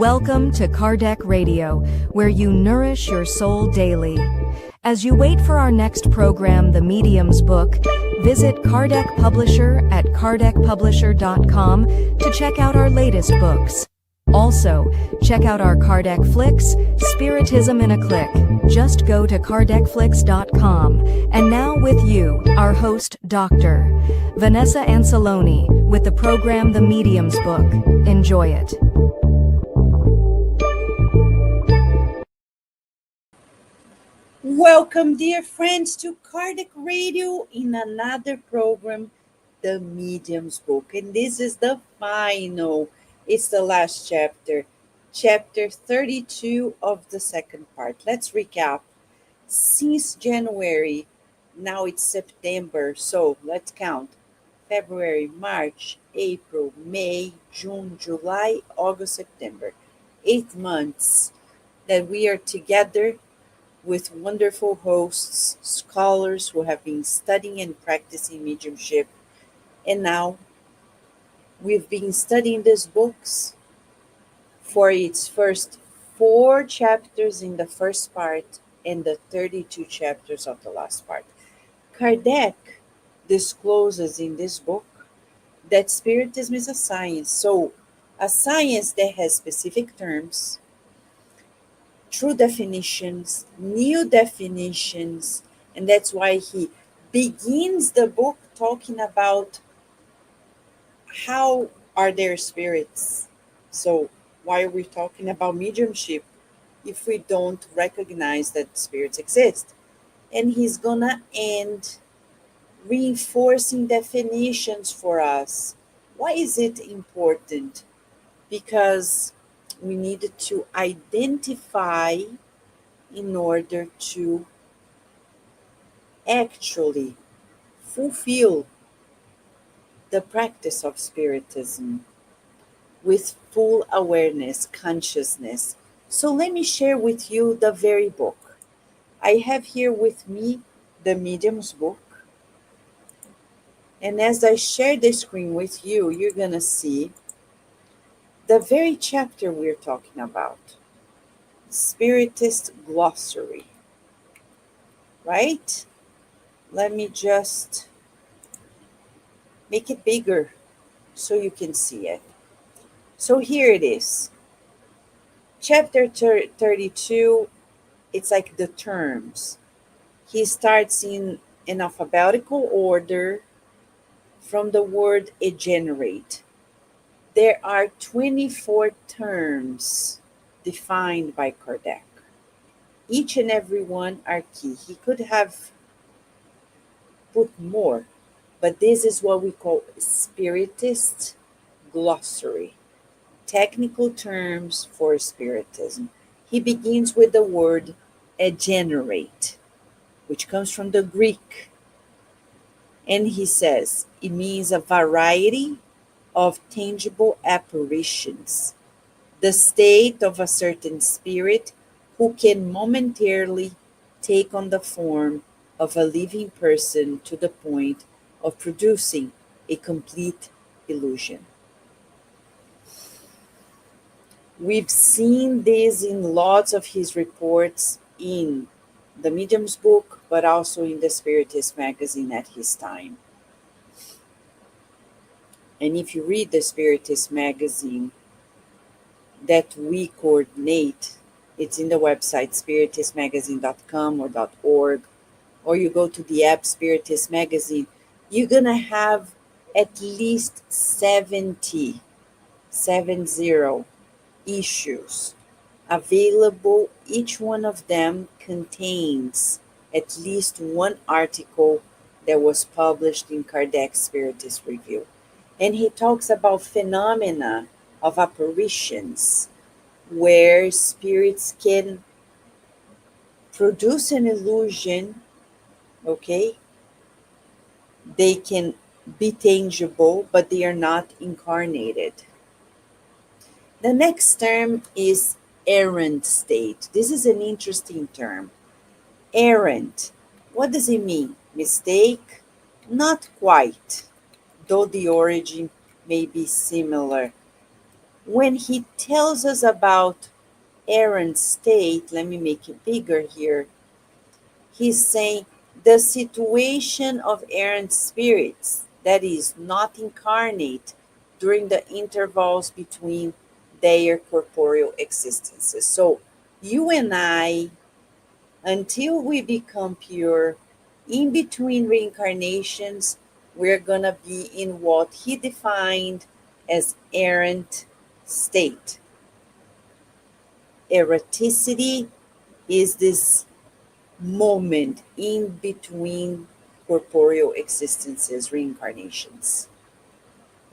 Welcome to Kardec Radio, where you nourish your soul daily. As you wait for our next program, The Medium's Book, visit Kardec Publisher at kardecpublisher.com to check out our latest books. Also, check out our Kardec Flicks, Spiritism in a Click. Just go to kardecflix.com. And now with you, our host, Dr. Vanessa Anseloni, with the program The Medium's Book. Enjoy it. Welcome, dear friends, to Kardec Radio in another program, The Medium's Book. And this is the final, it's the last chapter, chapter 32 of the second part. Let's recap. Since January, now it's September, so let's count. February, March, April, May, June, July, August, September. 8 months that we are together with wonderful hosts, scholars who have been studying and practicing mediumship. And now we've been studying these books for its first 4 chapters in the first part and the 32 chapters of the last part. Kardec discloses in this book that Spiritism is a science. So a science that has specific terms, true definitions, new definitions, and that's why he begins the book talking about how are there spirits. So why are we talking about mediumship if we don't recognize that spirits exist? And he's gonna end reinforcing definitions for us. Why is it important? Because we needed to identify in order to actually fulfill the practice of Spiritism with full awareness, consciousness. So let me share with you the very book. I have here with me the Medium's Book. And as I share the screen with you, you're going to see the very chapter we're talking about, Spiritist Glossary, right? Let me just make it bigger so you can see it. So here it is. Chapter 32, it's like the terms. He starts in an alphabetical order from the word egenerate. There are 24 terms defined by Kardec. Each and every one are key. He could have put more, but this is what we call Spiritist Glossary. Technical terms for Spiritism. He begins with the word egenerate, which comes from the Greek. And he says it means a variety of tangible apparitions, the state of a certain spirit who can momentarily take on the form of a living person to the point of producing a complete illusion. We've seen this in lots of his reports in the Medium's Book, but also in the Spiritist magazine at his time. And if you read the Spiritist magazine that we coordinate, it's in the website spiritistmagazine.com or .org, or you go to the app Spiritist Magazine, you're going to have at least 70 issues available. Each one of them contains at least one article that was published in Kardec's Spiritist Review. And he talks about phenomena of apparitions where spirits can produce an illusion, okay? They can be tangible, but they are not incarnated. The next term is errant state. This is an interesting term. Errant. What does it mean? Mistake? Not quite, though the origin may be similar. when he tells us about errant state, let me make it bigger here. He's saying the situation of errant spirits, that is, not incarnate during the intervals between their corporeal existences. So, you and I, until we become pure, in between reincarnations, we're going to be in what he defined as errant state. Erraticity is this moment in between corporeal existences, reincarnations.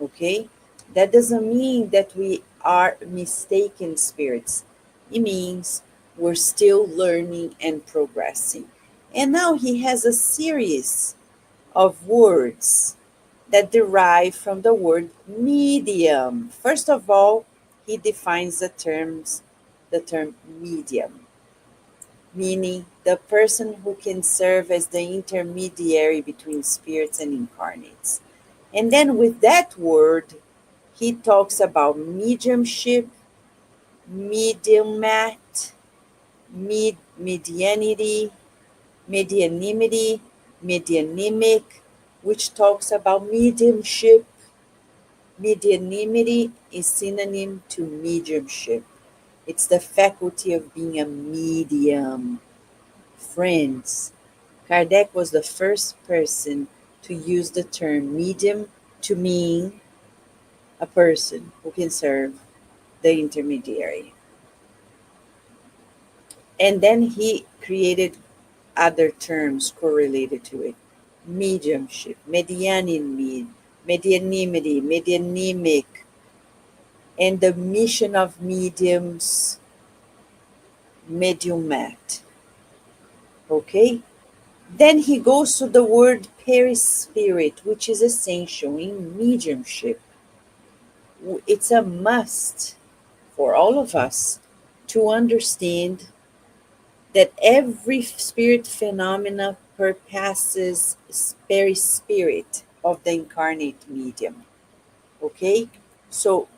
Okay? That doesn't mean that we are mistaken spirits. It means we're still learning and progressing. And now he has a series of words that derive from the word medium. First of all, he defines the term medium, meaning the person who can serve as the intermediary between spirits and incarnates. And then with that word, he talks about mediumship, mediumat, medianity, medianimity, medianimic, which talks about mediumship. Medianimity is synonym to mediumship. It's the faculty of being a medium. Friends, Kardec was the first person to use the term medium to mean a person who can serve the intermediary. And then he created other terms correlated to it: mediumship, medianimity, medianimic, and the mission of mediums, mediumat. Okay? Then he goes to the word perispirit, which is essential in mediumship. It's a must for all of us to understand that every spirit phenomena surpasses perispirit of the incarnate medium. Okay? So,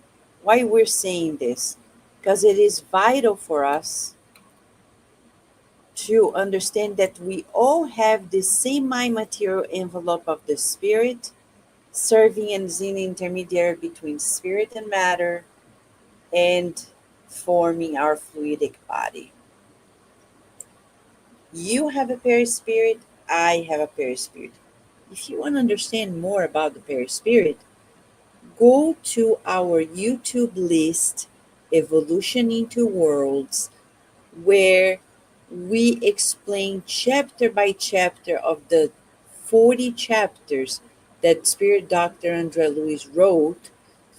why we're saying this? Because it is vital for us to understand that we all have the same mind material envelope of the spirit, serving as an intermediary between spirit and matter, and forming our fluidic body. You have a perispirit, I have a perispirit. If you want to understand more about the perispirit, go to our YouTube list, Evolution into Worlds, where we explain chapter by chapter of the 40 chapters that Spirit Dr. André Luiz wrote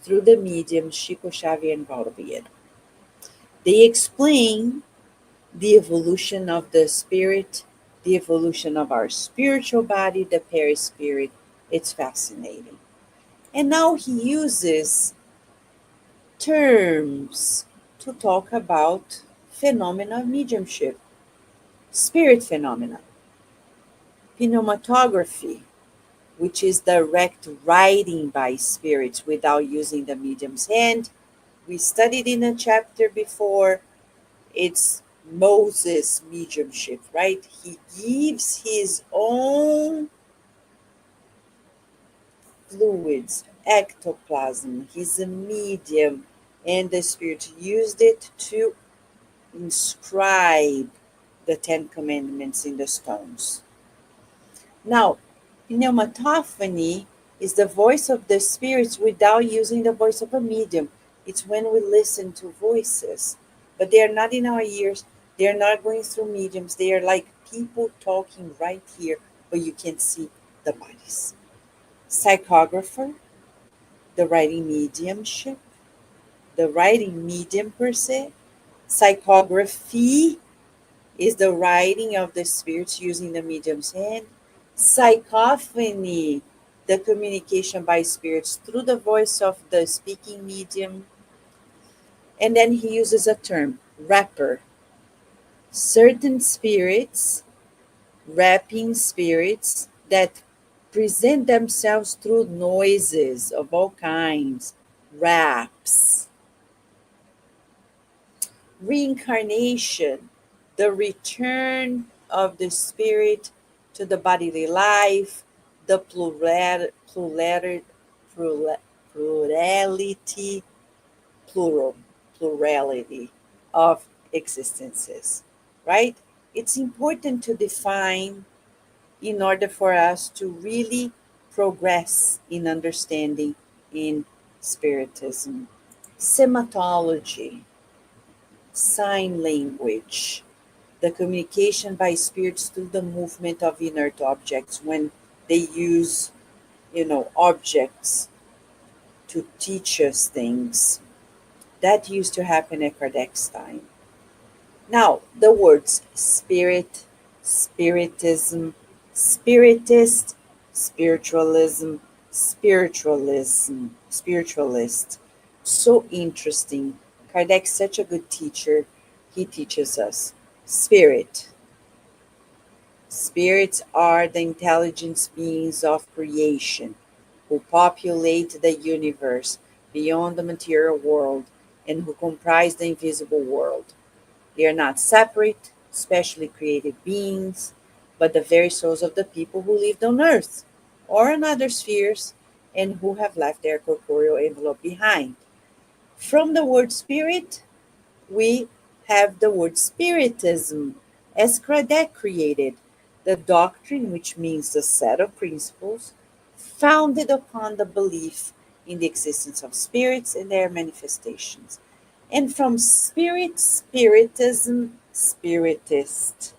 through the mediums Chico Xavier and Valdovian. They explain the evolution of the spirit, the evolution of our spiritual body, the perispirit. It's fascinating. And now he uses terms to talk about phenomena of mediumship, spirit phenomena, pneumatography, which is direct writing by spirits without using the medium's hand. We studied in a chapter before. It's Moses' mediumship, right? He gives his own fluids, ectoplasm. He's a medium, and the Spirit used it to inscribe the Ten Commandments in the stones. Now, pneumatophony is the voice of the spirits without using the voice of a medium. It's when we listen to voices, but they are not in our ears. They are not going through mediums. They are like people talking right here, but you can't see the bodies. Psychographer, the writing mediumship, the writing medium per se. Psychography is the writing of the spirits using the medium's hand. Psychophony, the communication by spirits through the voice of the speaking medium. And then he uses a term, rapper. Certain spirits, rapping spirits that present themselves through noises of all kinds, raps. reincarnation, the return of the spirit to the bodily life, the plurality, plural, plurality of existences, right? It's important to define in order for us to really progress in understanding in Spiritism. Sematology, sign language, the communication by spirits through the movement of inert objects when they use, objects to teach us things. That used to happen at Kardec's time. Now, the words spirit, spiritism, spiritist, spiritualist. So interesting. Kardec's such a good teacher. He teaches us spirit. Spirits are the intelligent beings of creation who populate the universe beyond the material world and who comprise the invisible world. They are not separate, specially created beings, but the very souls of the people who lived on earth or in other spheres and who have left their corporeal envelope behind. From the word spirit, we have the word spiritism, as Kardec created, the doctrine which means the set of principles founded upon the belief in the existence of spirits and their manifestations. And from spirit, spiritism, spiritist.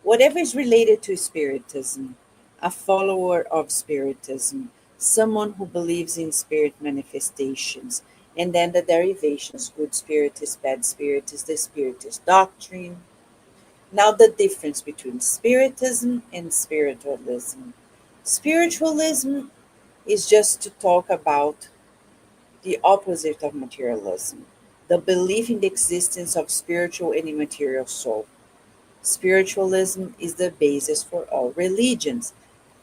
Whatever is related to Spiritism, a follower of Spiritism, someone who believes in spirit manifestations, and then the derivations, good spiritist, bad spiritist, the spiritist doctrine. Now, the difference between Spiritism and Spiritualism. Spiritualism is just to talk about the opposite of materialism, the belief in the existence of spiritual and immaterial soul. Spiritualism is the basis for all religions.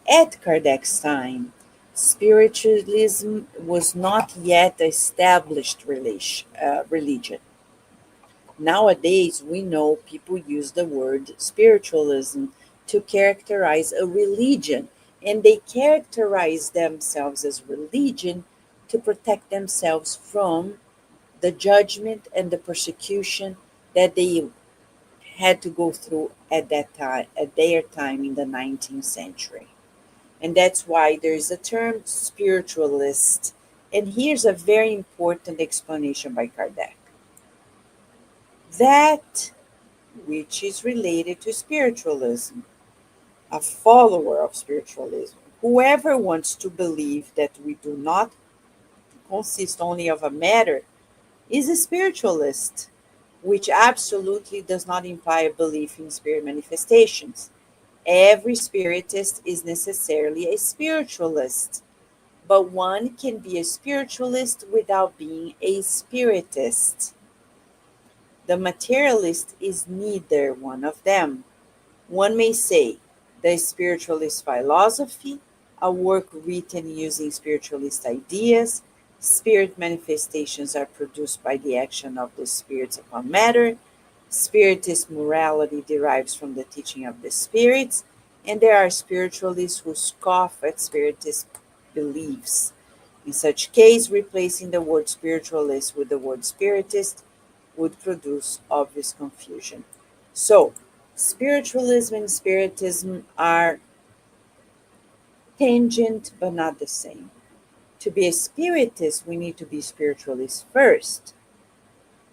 At Kardec's time, spiritualism was not yet established religion. Nowadays, we know people use the word spiritualism to characterize a religion, and they characterize themselves as religion to protect themselves from the judgment and the persecution that they had to go through at that time, at their time in the 19th century. And that's why there's a term spiritualist. And here's a very important explanation by Kardec. That which is related to spiritualism, a follower of spiritualism, whoever wants to believe that we do not consist only of a matter, is a spiritualist, which absolutely does not imply a belief in spirit manifestations. Every spiritist is necessarily a spiritualist, but one can be a spiritualist without being a spiritist. The materialist is neither one of them. One may say the spiritualist philosophy, a work written using spiritualist ideas, spirit manifestations are produced by the action of the spirits upon matter, Spiritist morality derives from the teaching of the spirits, and there are spiritualists who scoff at Spiritist beliefs. In such case, replacing the word spiritualist with the word spiritist would produce obvious confusion. So, spiritualism and spiritism are tangent but not the same. To be a spiritist, we need to be spiritualist first.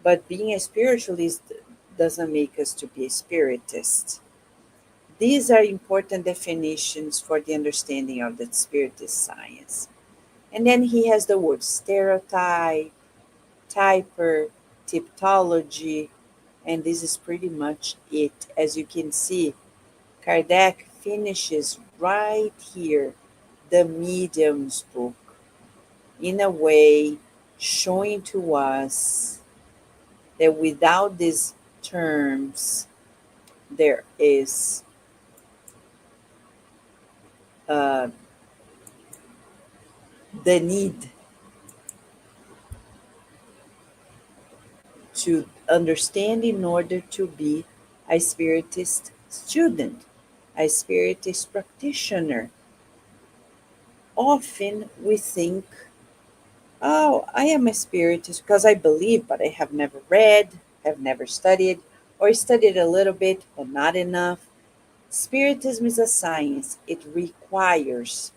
But being a spiritualist doesn't make us to be a spiritist. These are important definitions for the understanding of the spiritist science. And then he has the word stereotype, typer, typology, and this is pretty much it. As you can see, Kardec finishes right here the medium's book in a way showing to us that without these terms, there is uh, the need to understand in order to be a Spiritist student, a Spiritist practitioner. Often we think, oh, I am a Spiritist because I believe, but I have never read, have never studied, or studied a little bit, but not enough. Spiritism is a science. It requires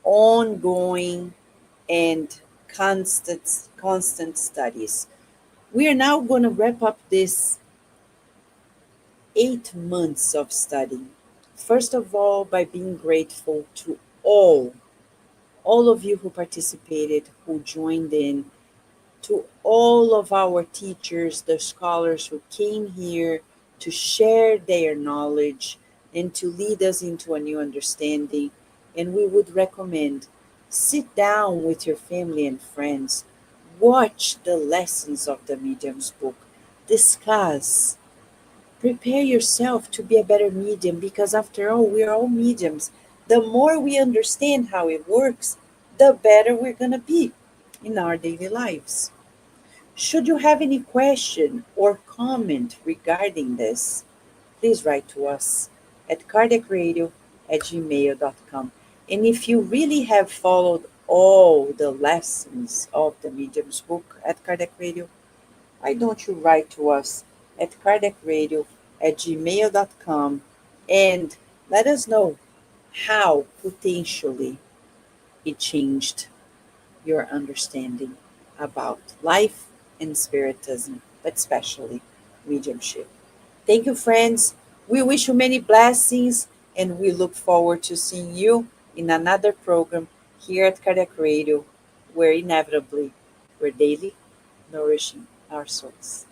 ongoing and constant studies. We are now going to wrap up this 8 months of studying. First of all, by being grateful to all of you who participated, who joined in, to all of our teachers, the scholars who came here to share their knowledge and to lead us into a new understanding. And we would recommend sit down with your family and friends, watch the lessons of the medium's book, discuss, prepare yourself to be a better medium because after all, we are all mediums. The more we understand how it works, the better we're going to be in our daily lives. Should you have any question or comment regarding this, please write to us at kardecradio@gmail.com. And if you really have followed all the lessons of the Medium's book at Kardec Radio, why don't you write to us at kardecradio@gmail.com and let us know how potentially it changed your understanding about life and spiritism, but especially mediumship. Thank you, friends. We wish you many blessings and we look forward to seeing you in another program here at Cardiac Radio, where inevitably we're daily nourishing our souls.